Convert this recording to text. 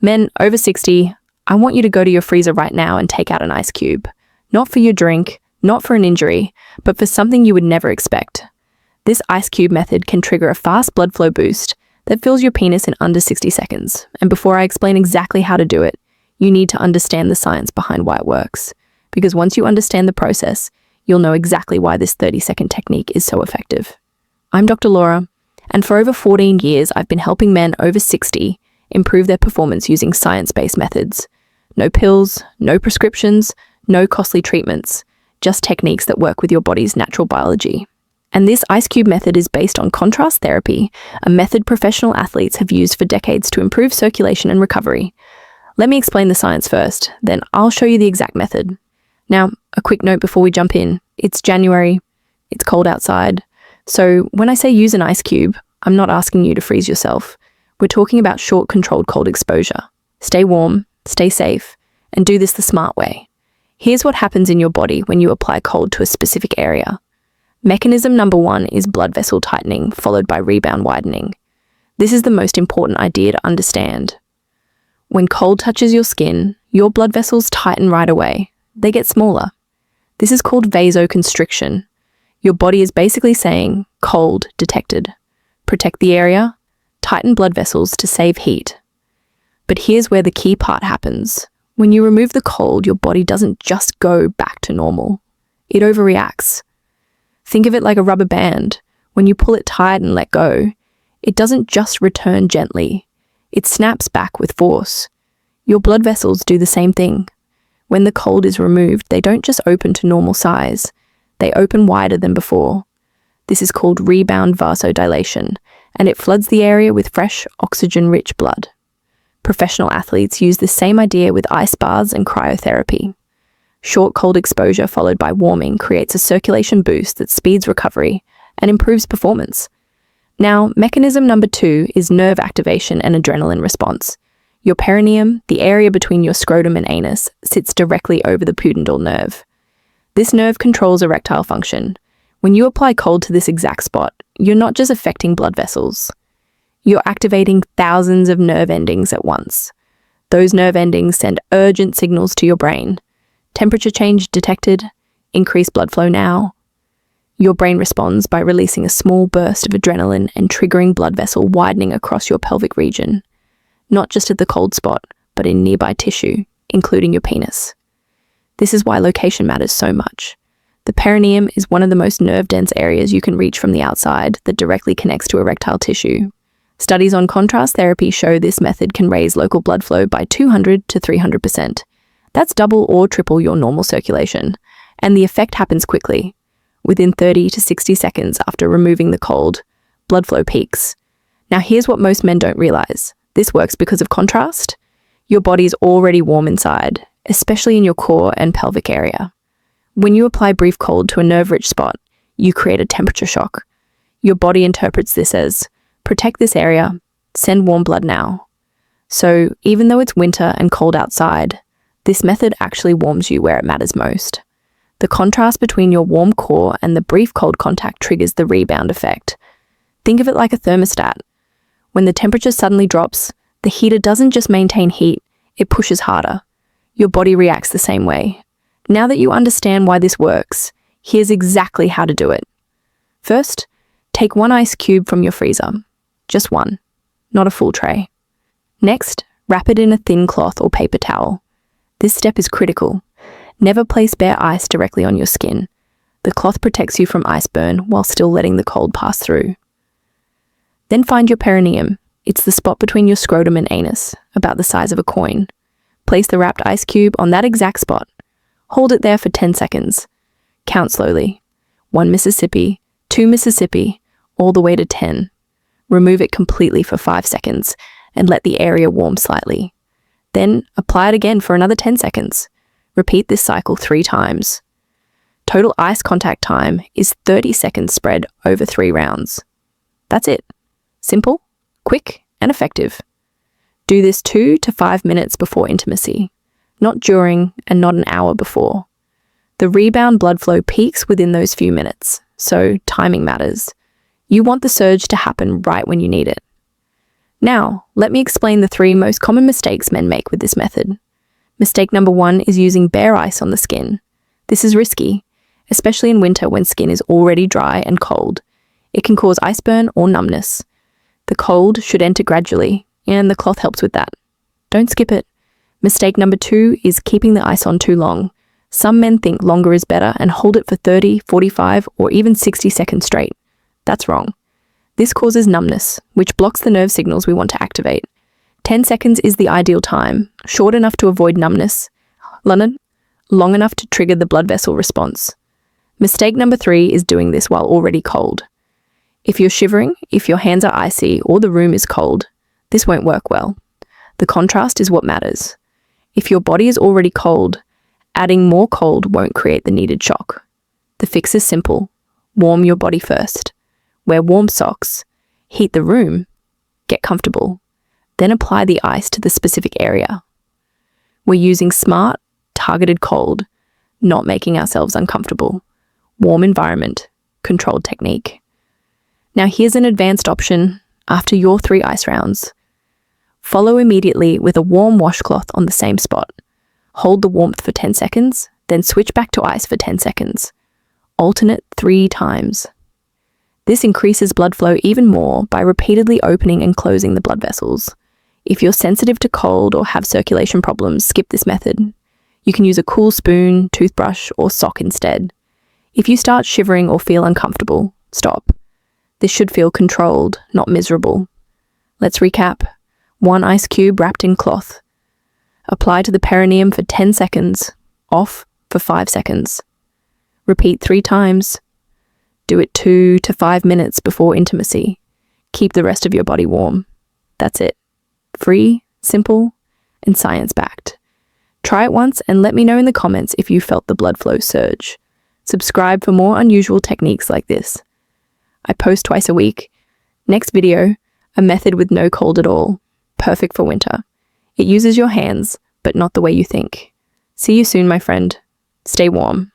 Men over 60, I want you to go to your freezer right now and take out an ice cube. Not for your drink, not for an injury, but for something you would never expect. This ice cube method can trigger a fast blood flow boost that fills your penis in under 60 seconds. And before I explain exactly how to do it, you need to understand the science behind why it works. Because once you understand the process, you'll know exactly why this 30-second technique is so effective. I'm Dr. Laura, and for over 14 years, I've been helping men over 60 improve their performance using science-based methods. No pills, no prescriptions, no costly treatments, just techniques that work with your body's natural biology. And this ice cube method is based on contrast therapy, a method professional athletes have used for decades to improve circulation and recovery. Let me explain the science first, then I'll show you the exact method. Now, a quick note before we jump in. It's January, it's cold outside, so when I say use an ice cube, I'm not asking you to freeze yourself. We're talking about short, controlled cold exposure. Stay warm, stay safe, and do this the smart way. Here's what happens in your body when you apply cold to a specific area. Mechanism number 1 is blood vessel tightening, followed by rebound widening. This is the most important idea to understand. When cold touches your skin, your blood vessels tighten right away. They get smaller. This is called vasoconstriction. Your body is basically saying, cold detected. Protect the area, tighten blood vessels to save heat. But here's where the key part happens. When you remove the cold, your body doesn't just go back to normal. It overreacts. Think of it like a rubber band. When you pull it tight and let go, it doesn't just return gently. It snaps back with force. Your blood vessels do the same thing. When the cold is removed, they don't just open to normal size. They open wider than before. This is called rebound vasodilation, and it floods the area with fresh, oxygen-rich blood. Professional athletes use the same idea with ice baths and cryotherapy. Short cold exposure followed by warming creates a circulation boost that speeds recovery and improves performance. Now, mechanism number 2 is nerve activation and adrenaline response. Your perineum, the area between your scrotum and anus, sits directly over the pudendal nerve. This nerve controls erectile function. When you apply cold to this exact spot, you're not just affecting blood vessels. You're activating thousands of nerve endings at once. Those nerve endings send urgent signals to your brain. Temperature change detected, increased blood flow now. Your brain responds by releasing a small burst of adrenaline and triggering blood vessel widening across your pelvic region. Not just at the cold spot, but in nearby tissue, including your penis. This is why location matters so much. The perineum is one of the most nerve-dense areas you can reach from the outside that directly connects to erectile tissue. Studies on contrast therapy show this method can raise local blood flow by 200 to 300%. That's double or triple your normal circulation, and the effect happens quickly. Within 30 to 60 seconds after removing the cold, blood flow peaks. Now here's what most men don't realize. This works because of contrast. Your body is already warm inside, especially in your core and pelvic area. When you apply brief cold to a nerve-rich spot, you create a temperature shock. Your body interprets this as, protect this area, send warm blood now. So even though it's winter and cold outside, this method actually warms you where it matters most. The contrast between your warm core and the brief cold contact triggers the rebound effect. Think of it like a thermostat. When the temperature suddenly drops, the heater doesn't just maintain heat, it pushes harder. Your body reacts the same way. Now that you understand why this works, here's exactly how to do it. First, take 1 ice cube from your freezer. Just 1, not a full tray. Next, wrap it in a thin cloth or paper towel. This step is critical. Never place bare ice directly on your skin. The cloth protects you from ice burn while still letting the cold pass through. Then find your perineum. It's the spot between your scrotum and anus, about the size of a coin. Place the wrapped ice cube on that exact spot. Hold it there for 10 seconds. Count slowly. 1 Mississippi, 2 Mississippi, all the way to 10. Remove it completely for 5 seconds and let the area warm slightly. Then apply it again for another 10 seconds. Repeat this cycle 3 times. Total ice contact time is 30 seconds spread over 3 rounds. That's it. Simple, quick, and effective. Do this 2 to 5 minutes before intimacy, not during and not an hour before. The rebound blood flow peaks within those few minutes, so timing matters. You want the surge to happen right when you need it. Now, let me explain the 3 most common mistakes men make with this method. Mistake number 1 is using bare ice on the skin. This is risky, especially in winter when skin is already dry and cold. It can cause iceburn or numbness. The cold should enter gradually, and the cloth helps with that. Don't skip it. Mistake number 2 is keeping the ice on too long. Some men think longer is better and hold it for 30, 45, or even 60 seconds straight. That's wrong. This causes numbness, which blocks the nerve signals we want to activate. 10 seconds is the ideal time, short enough to avoid numbness, long enough to trigger the blood vessel response. Mistake number 3 is doing this while already cold. If you're shivering, if your hands are icy, or the room is cold, this won't work well. The contrast is what matters. If your body is already cold, adding more cold won't create the needed shock. The fix is simple. Warm your body first. Wear warm socks. Heat the room. Get comfortable. Then apply the ice to the specific area. We're using smart, targeted cold, not making ourselves uncomfortable. Warm environment, controlled technique. Now here's an advanced option after your 3 ice rounds. Follow immediately with a warm washcloth on the same spot. Hold the warmth for 10 seconds, then switch back to ice for 10 seconds. Alternate 3 times. This increases blood flow even more by repeatedly opening and closing the blood vessels. If you're sensitive to cold or have circulation problems, skip this method. You can use a cool spoon, toothbrush, or sock instead. If you start shivering or feel uncomfortable, stop. This should feel controlled, not miserable. Let's recap. 1 ice cube wrapped in cloth. Apply to the perineum for 10 seconds, off for 5 seconds. Repeat 3 times. Do it 2 to 5 minutes before intimacy. Keep the rest of your body warm. That's it. Free, simple, and science-backed. Try it once and let me know in the comments if you felt the blood flow surge. Subscribe for more unusual techniques like this. I post twice a week. Next video, a method with no cold at all. Perfect for winter. It uses your hands, but not the way you think. See you soon, my friend. Stay warm.